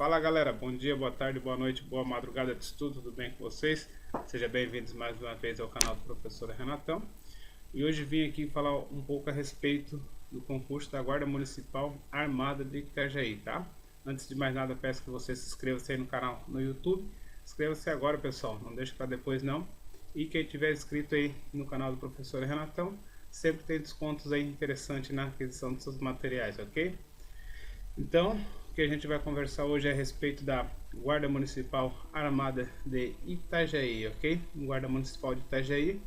Fala galera, bom dia, boa tarde, boa noite, boa madrugada de estudo, tudo bem com vocês? Sejam bem-vindos mais uma vez ao canal do professor Renatão. E hoje vim aqui falar um pouco a respeito do concurso da Guarda Municipal Armada de Itajaí, tá? Antes de mais nada, peço que você se inscreva aí no canal no YouTube. Inscreva-se agora, pessoal, não deixe para depois não. E quem tiver inscrito aí no canal do professor Renatão, sempre tem descontos aí interessantes na aquisição dos seus materiais, ok? Então, o que a gente vai conversar hoje é a respeito da Guarda Municipal Armada de Itajaí, ok? Guarda Municipal de Itajaí,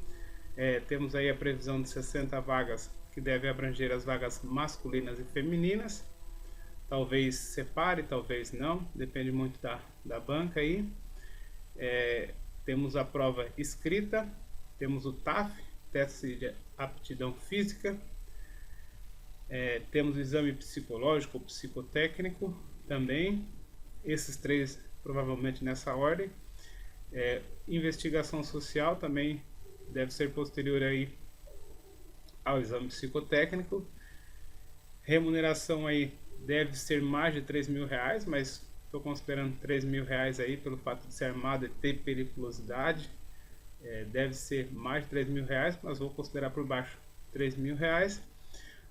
temos aí a previsão de 60 vagas, que deve abranger as vagas masculinas e femininas. Talvez separe, talvez não, depende muito da banca aí. Temos a prova escrita, temos o TAF, teste de aptidão física. Temos o exame psicológico ou psicotécnico também, esses três provavelmente nessa ordem. Investigação social também deve ser posterior aí ao exame psicotécnico. Remuneração aí deve ser mais de R$3.000, mas estou considerando R$3.000 aí pelo fato de ser armado e ter periculosidade. Deve ser mais de R$3.000, mas vou considerar por baixo R$3.000.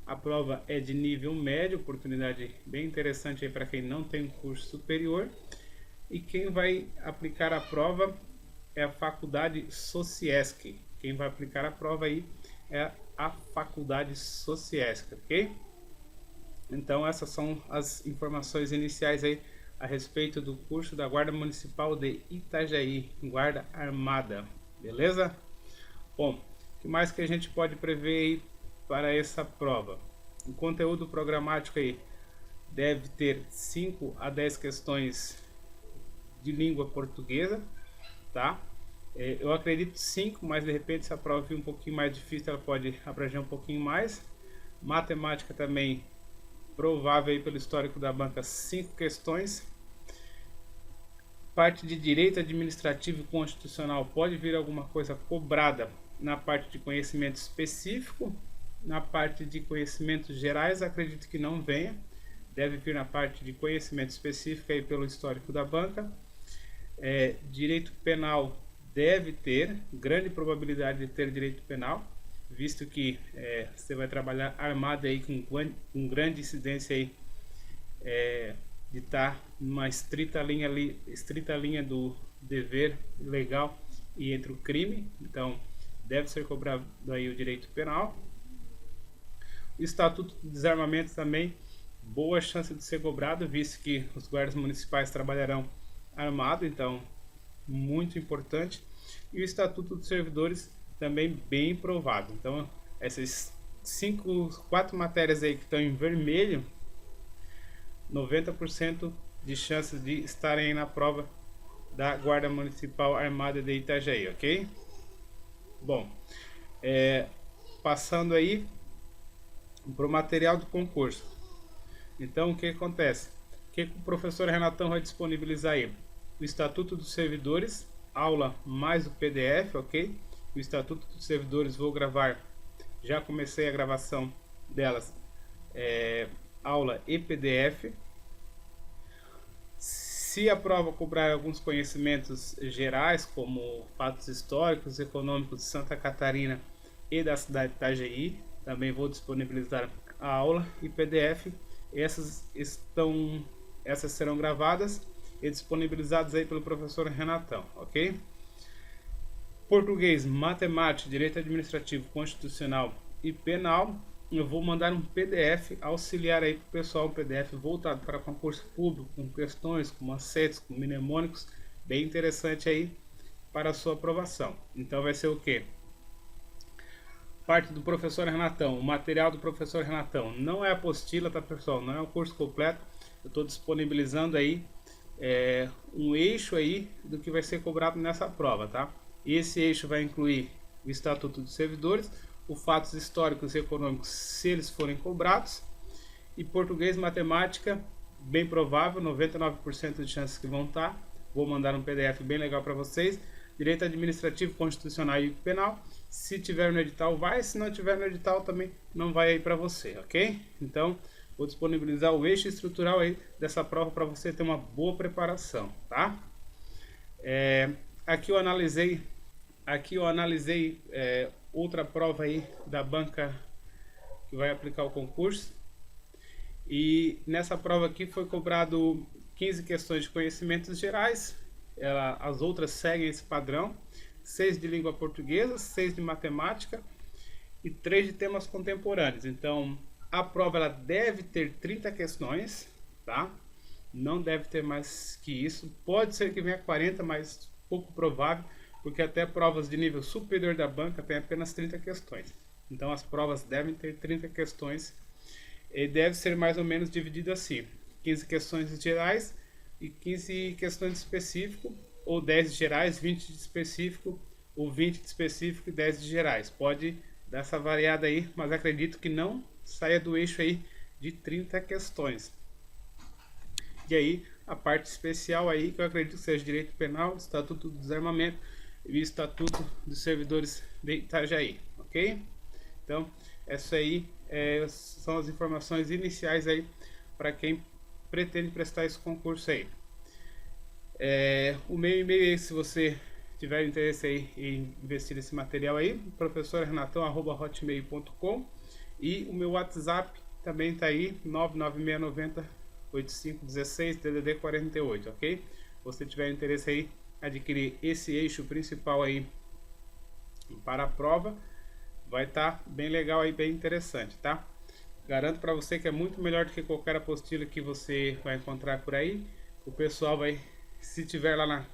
A prova é de nível médio, oportunidade bem interessante aí para quem não tem um curso superior. E quem vai aplicar a prova é a Faculdade Sociesc. Quem vai aplicar a prova aí é a Faculdade Sociesc, ok? Então essas são as informações iniciais aí a respeito do curso da Guarda Municipal de Itajaí, Guarda Armada, beleza? Bom, o que mais que a gente pode prever aí para essa prova? O conteúdo programático aí deve ter 5 a 10 questões de língua portuguesa, tá? Eu acredito 5, mas de repente se a prova vir um pouquinho mais difícil, ela pode abranger um pouquinho mais. Matemática também, provável aí pelo histórico da banca, 5 questões. Parte de direito administrativo e constitucional, pode vir alguma coisa cobrada na parte de conhecimento específico. Na parte de conhecimentos gerais, acredito que não venha. Deve vir na parte de conhecimento específico aí pelo histórico da banca. Direito penal deve ter, grande probabilidade de ter direito penal, visto que você vai trabalhar armado aí com grande incidência aí, de estar numa estrita linha do dever legal e entre o crime. Então, deve ser cobrado aí o direito penal. O Estatuto de Desarmamento também, boa chance de ser cobrado, visto que os guardas municipais trabalharão armado, então muito importante. E o Estatuto dos Servidores também bem provável. Então essas 4 matérias aí que estão em vermelho, 90% de chances de estarem aí na prova da Guarda Municipal Armada de Itajaí, ok? Bom, passando aí para o material do concurso. Então o que acontece? O que o professor Renatão vai disponibilizar aí? O Estatuto dos Servidores, aula mais o PDF, ok? O Estatuto dos Servidores vou gravar, já comecei a gravação delas, aula e PDF. Se a prova cobrar alguns conhecimentos gerais, como fatos históricos, econômicos de Santa Catarina e da cidade de Itajaí, também vou disponibilizar a aula e PDF. Essas serão gravadas e disponibilizadas aí pelo professor Renatão, ok? Português, matemática, direito administrativo, constitucional e penal, eu vou mandar um PDF auxiliar aí para o pessoal, um PDF voltado para concurso público, com questões, com macetes, com mnemônicos, bem interessante aí para a sua aprovação. Então vai ser o que? Parte do professor Renatão, o material do professor Renatão, não é apostila, tá pessoal, não é o curso completo. Eu estou disponibilizando aí um eixo aí do que vai ser cobrado nessa prova, tá? E esse eixo vai incluir o Estatuto dos Servidores, os fatos históricos e econômicos, se eles forem cobrados, e português, matemática, bem provável, 99% de chances que vão estar. Vou mandar um PDF bem legal para vocês. Direito administrativo, constitucional e penal. Se tiver no edital vai, se não tiver no edital também não vai aí para você, ok? Então Vou disponibilizar o eixo estrutural aí dessa prova para você ter uma boa preparação, tá? Aqui eu analisei outra prova aí da banca que vai aplicar o concurso. E nessa prova aqui foi cobrado 15 questões de conhecimentos gerais. As outras seguem esse padrão: 6 de língua portuguesa, 6 de matemática e 3 de temas contemporâneos. Então a prova ela deve ter 30 questões, tá? Não deve ter mais que isso. Pode ser que venha 40, mas pouco provável, porque até provas de nível superior da banca tem apenas 30 questões. Então as provas devem ter 30 questões e deve ser mais ou menos dividido assim: 15 questões gerais e 15 questões de específico, ou 10 de gerais, 20 de específico, ou 20 de específico e 10 de gerais. Pode dar essa variada aí, mas acredito que não saia do eixo aí de 30 questões. E aí a parte especial aí, que eu acredito que seja direito penal, estatuto do desarmamento e estatuto dos servidores de Itajaí, ok? Então essa aí são as informações iniciais aí para quem pretende prestar esse concurso aí. O meu e-mail aí, se você tiver interesse aí em investir nesse material aí, professorrenatão@hotmail.com, e o meu WhatsApp também está aí, 996908516 DDD 48, ok? Se você tiver interesse aí adquirir esse eixo principal aí para a prova, vai estar bem legal aí, bem interessante, tá? Garanto para você que é muito melhor do que qualquer apostila que você vai encontrar por aí. O pessoal vai, se tiver lá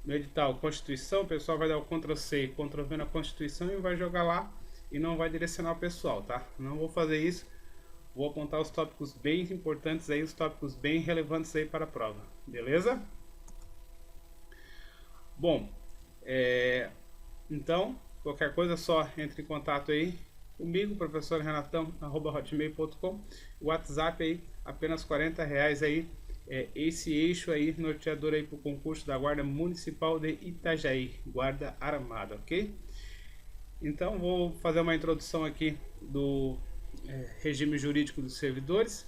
no edital Constituição, o pessoal vai dar o Ctrl+C e Ctrl+V na Constituição e vai jogar lá e não vai direcionar o pessoal, tá? Não vou fazer isso. Vou apontar os tópicos bem importantes aí, os tópicos bem relevantes aí para a prova, beleza? Bom, então, qualquer coisa só entre em contato aí comigo, professorrenatão@hotmail.com. O WhatsApp aí, apenas R$40 aí, esse eixo aí, norteador aí para o concurso da Guarda Municipal de Itajaí, Guarda Armada, ok? Então vou fazer uma introdução aqui do regime jurídico dos servidores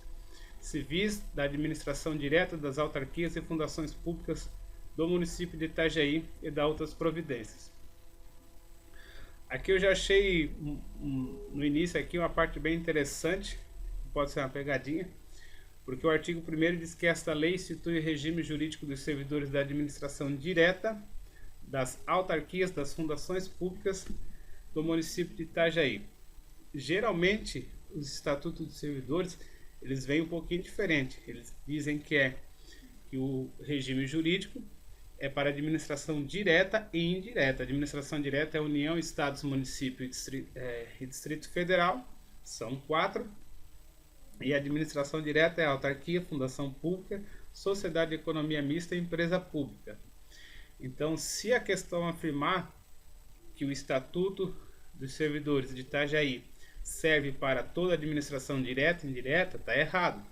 civis, da administração direta, das autarquias e fundações públicas do município de Itajaí e da outras providências. Aqui eu já achei no início aqui uma parte bem interessante, pode ser uma pegadinha, porque o artigo 1º diz que esta lei institui o regime jurídico dos servidores da administração direta, das autarquias, das fundações públicas do município de Itajaí. Geralmente os estatutos dos servidores eles vêm um pouquinho diferente. Eles dizem que o regime jurídico é para administração direta e indireta. A administração direta é União, Estados, Município e Distrito Federal, são 4. E a administração direta é a autarquia, fundação pública, sociedade de economia mista e empresa pública. Então, se a questão afirmar que o Estatuto dos Servidores de Itajaí serve para toda a administração direta e indireta, está errado.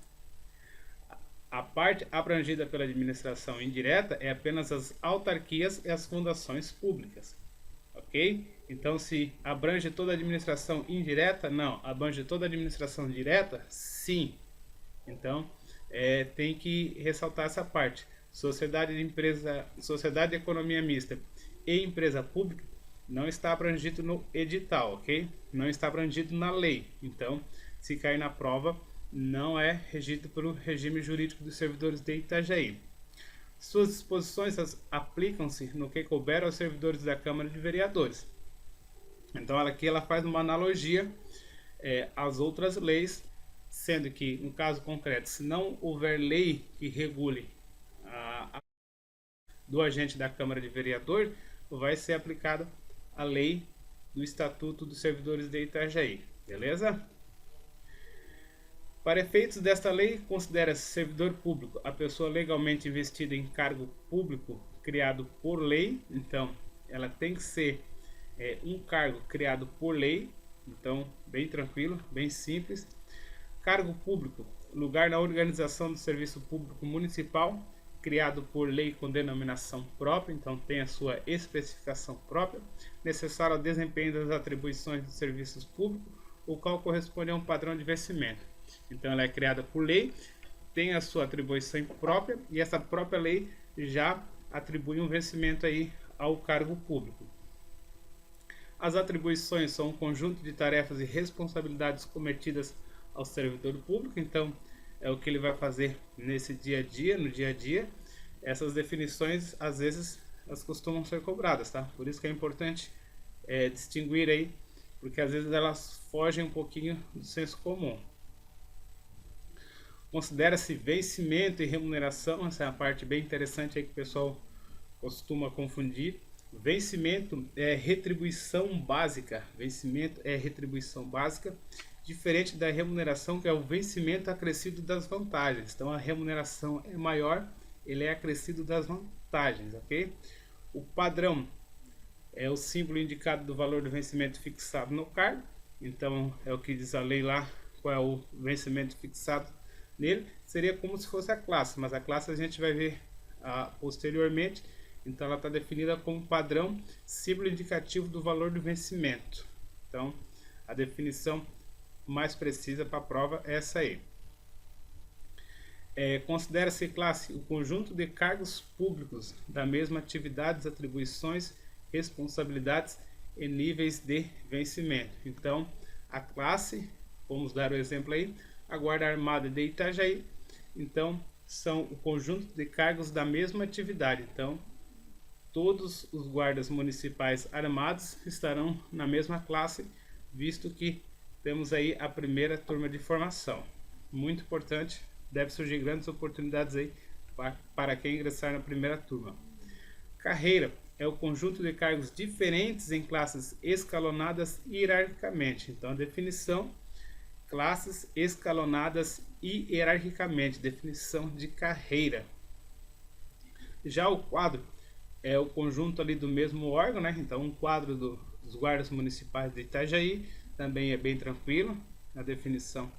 A parte abrangida pela administração indireta é apenas as autarquias e as fundações públicas, ok? Então, se abrange toda a administração indireta, não. Abrange toda a administração direta, sim. Então, tem que ressaltar essa parte. Sociedade de economia mista e empresa pública não está abrangido no edital, ok? Não está abrangido na lei. Então, se cair na prova, não é regido pelo regime jurídico dos servidores de Itajaí. Suas disposições aplicam-se no que couber aos servidores da Câmara de Vereadores. Então aqui ela faz uma analogia às outras leis, sendo que, no caso concreto, se não houver lei que regule do agente da Câmara de Vereador, vai ser aplicada a lei do Estatuto dos Servidores de Itajaí, beleza? Para efeitos desta lei, considera-se servidor público a pessoa legalmente investida em cargo público criado por lei. Então, ela tem que ser um cargo criado por lei. Então, bem tranquilo, bem simples. Cargo público, lugar na organização do serviço público municipal, criado por lei com denominação própria. Então, tem a sua especificação própria, necessário ao desempenho das atribuições dos serviços públicos, o qual corresponde a um padrão de vencimento. Então ela é criada por lei, tem a sua atribuição própria e essa própria lei já atribui um vencimento aí ao cargo público. As atribuições são um conjunto de tarefas e responsabilidades cometidas ao servidor público, então é o que ele vai fazer nesse dia a dia, no dia a dia. Essas definições, às vezes, elas costumam ser cobradas, tá? Por isso que é importante distinguir aí, porque às vezes elas fogem um pouquinho do senso comum. Considera-se vencimento e remuneração, essa é a parte bem interessante aí que o pessoal costuma confundir. Vencimento é retribuição básica, vencimento é retribuição básica, diferente da remuneração, que é o vencimento acrescido das vantagens. Então a remuneração é maior, ele é acrescido das vantagens, ok? O padrão é o símbolo indicado do valor do vencimento fixado no cargo, então é o que diz a lei lá, qual é o vencimento fixado nele. Seria como se fosse a classe, mas a classe a gente vai ver posteriormente. Então ela está definida como padrão, símbolo indicativo do valor do vencimento. Então a definição mais precisa para a prova é essa aí. Considera-se classe o conjunto de cargos públicos da mesma atividades, atribuições, responsabilidades e níveis de vencimento. Então a classe, vamos dar o exemplo aí, a Guarda Armada de Itajaí, então são o conjunto de cargos da mesma atividade. Então todos os guardas municipais armados estarão na mesma classe, visto que temos aí a primeira turma de formação. Muito importante, deve surgir grandes oportunidades aí para quem ingressar na primeira turma. Carreira é o conjunto de cargos diferentes em classes escalonadas hierarquicamente. Então a definição, classes escalonadas hierarquicamente, definição de carreira. Já o quadro é o conjunto ali do mesmo órgão, né? Então um quadro dos guardas municipais de Itajaí também é bem tranquilo, a definição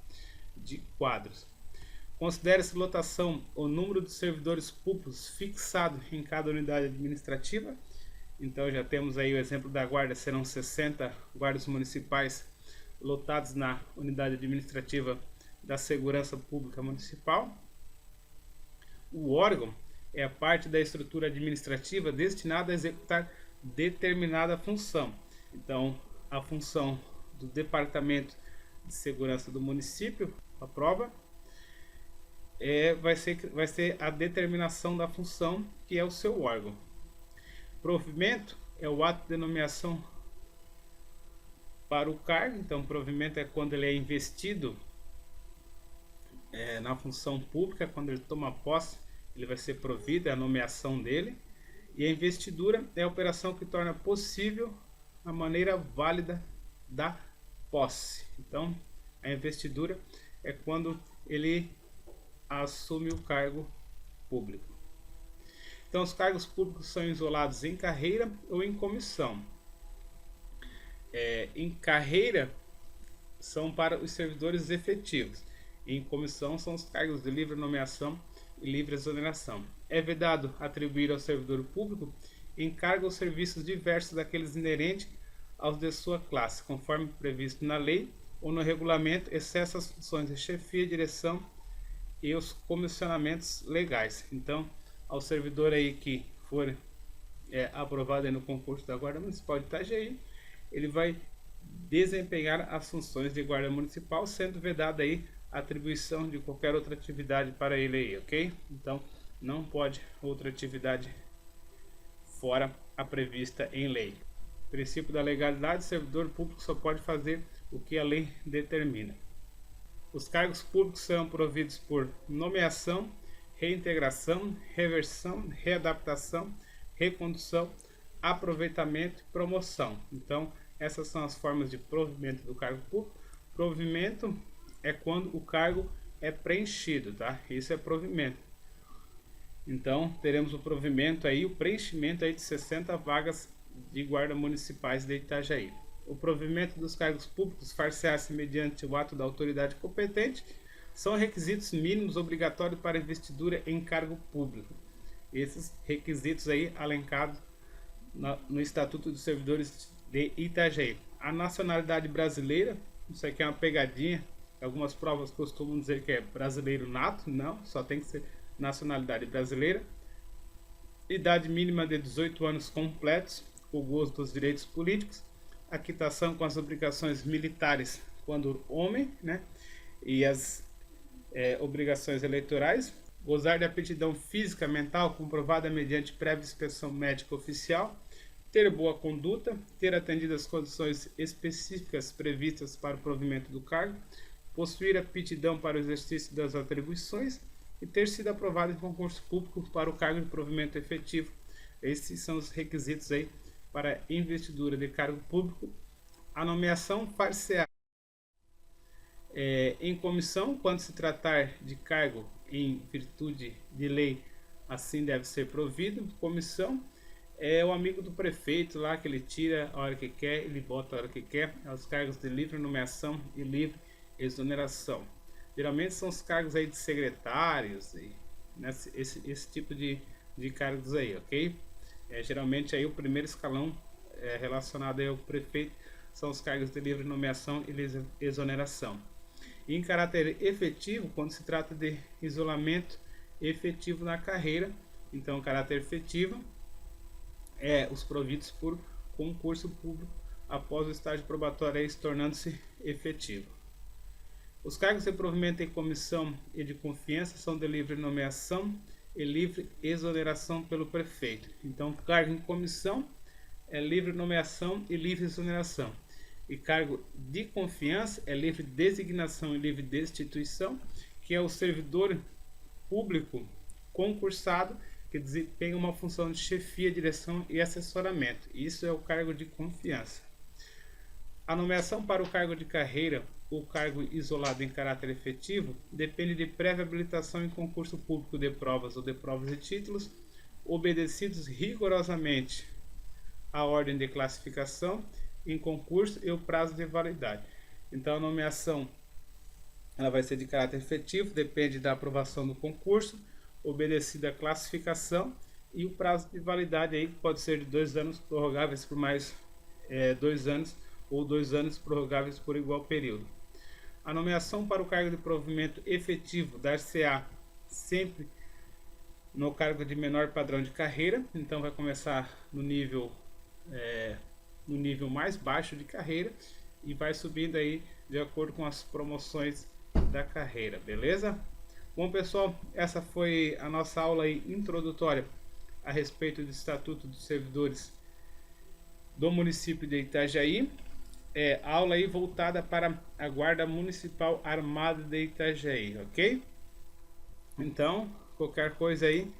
de quadros. Considera-se lotação o número de servidores públicos fixado em cada unidade administrativa. Então já temos aí o exemplo da guarda, serão 60 guardas municipais lotados na unidade administrativa da Segurança Pública Municipal. O órgão é a parte da estrutura administrativa destinada a executar determinada função. Então, a função do Departamento de Segurança do município, a prova, vai ser a determinação da função, que é o seu órgão. Provimento é o ato de nomeação para o cargo. Então, provimento é quando ele é investido na função pública, quando ele toma posse, ele vai ser provido, é a nomeação dele. E a investidura é a operação que torna possível a maneira válida da posse. Então, a investidura é quando ele assume o cargo público. Então, os cargos públicos são isolados em carreira ou em comissão. Em carreira são para os servidores efetivos. Em comissão são os cargos de livre nomeação e livre exoneração. É vedado atribuir ao servidor público encargo ou serviços diversos daqueles inerentes aos de sua classe, conforme previsto na lei ou no regulamento, exceto as funções de chefia, direção e os comissionamentos legais. Então, ao servidor aí que for aprovado aí no concurso da Guarda Municipal de Itajaí, ele vai desempenhar as funções de guarda municipal, sendo vedada aí a atribuição de qualquer outra atividade para ele aí, ok? Então, não pode outra atividade fora a prevista em lei. Princípio da legalidade: o servidor público só pode fazer o que a lei determina. Os cargos públicos serão providos por nomeação, reintegração, reversão, readaptação, recondução, aproveitamento e promoção. Então, essas são as formas de provimento do cargo público. Provimento é quando o cargo é preenchido, tá? Isso é provimento. Então, teremos o provimento aí, o preenchimento aí de 60 vagas de guarda municipais de Itajaí. O provimento dos cargos públicos far-se-á mediante o ato da autoridade competente. São requisitos mínimos obrigatórios para investidura em cargo público. Esses requisitos aí alencados no Estatuto dos Servidores de Itajaí. A nacionalidade brasileira, isso aqui é uma pegadinha Algumas provas costumam dizer que é brasileiro nato, não, só tem que ser nacionalidade brasileira. Idade mínima de 18 anos completos, o gozo dos direitos políticos, a quitação com as obrigações militares quando homem, né? E as obrigações eleitorais, gozar de aptidão física mental comprovada mediante prévia inspeção médica oficial, ter boa conduta, ter atendido as condições específicas previstas para o provimento do cargo, possuir aptidão para o exercício das atribuições e ter sido aprovado em concurso público para o cargo de provimento efetivo. Esses são os requisitos aí para investidura de cargo público. A nomeação far-se-á em comissão, quando se tratar de cargo em virtude de lei, assim deve ser provido. Comissão é o amigo do prefeito lá, que ele tira a hora que quer, ele bota a hora que quer, os cargos de livre nomeação e livre exoneração. Geralmente são os cargos aí de secretários, e, né, esse tipo de cargos aí, ok? Geralmente aí o primeiro escalão relacionado aí ao prefeito são os cargos de livre nomeação e exoneração. E em caráter efetivo, quando se trata de isolamento efetivo na carreira, então o caráter efetivo é os providos por concurso público após o estágio probatório se tornando-se efetivo. Os cargos de provimento em comissão e de confiança são de livre nomeação e livre exoneração pelo prefeito. Então, cargo em comissão é livre nomeação e livre exoneração. E cargo de confiança é livre designação e livre destituição, que é o servidor público concursado que desempenha uma função de chefia, direção e assessoramento. Isso é o cargo de confiança. A nomeação para o cargo de carreira ou cargo isolado em caráter efetivo depende de prévia habilitação em concurso público de provas ou de provas e títulos, obedecidos rigorosamente a ordem de classificação em concurso e o prazo de validade. Então a nomeação ela vai ser de caráter efetivo, depende da aprovação do concurso, obedecida a classificação, e o prazo de validade aí pode ser de 2 anos prorrogáveis por mais 2 anos ou 2 anos prorrogáveis por igual período. A nomeação para o cargo de provimento efetivo dar-se-á sempre no cargo de menor padrão de carreira, então vai começar no nível mais baixo de carreira e vai subindo aí de acordo com as promoções da carreira, beleza? Bom, pessoal, essa foi a nossa aula aí introdutória a respeito do Estatuto dos Servidores do município de Itajaí. Aula aí voltada para a Guarda Municipal Armada de Itajaí, ok? Então, qualquer coisa aí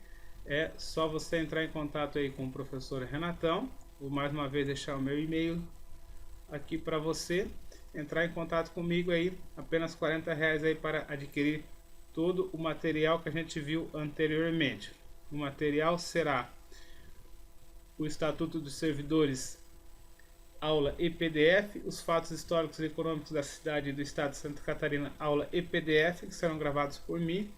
é só você entrar em contato aí com o professor Renatão. Vou mais uma vez deixar o meu e-mail aqui para você entrar em contato comigo aí, apenas R$40 aí para adquirir todo o material que a gente viu anteriormente. O material será o Estatuto dos Servidores, aula e PDF, os fatos históricos e econômicos da cidade e do estado de Santa Catarina, aula e PDF, que serão gravados por mim,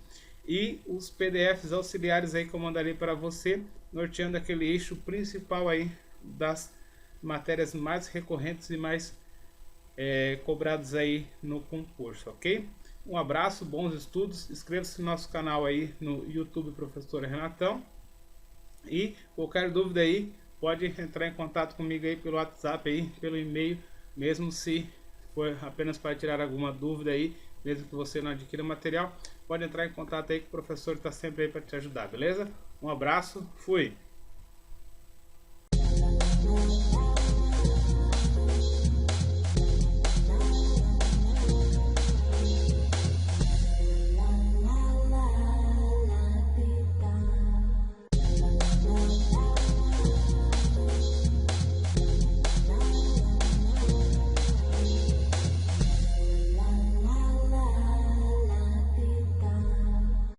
e os PDFs auxiliares aí que eu mandarei para você, norteando aquele eixo principal aí das matérias mais recorrentes e mais cobradas aí no concurso, ok? Um abraço, bons estudos, inscreva-se no nosso canal aí no YouTube Professor Renatão, e qualquer dúvida aí pode entrar em contato comigo aí pelo WhatsApp aí, pelo e-mail, mesmo se for apenas para tirar alguma dúvida aí, mesmo que você não adquira material, pode entrar em contato aí que o professor está sempre aí para te ajudar, beleza? Um abraço, fui!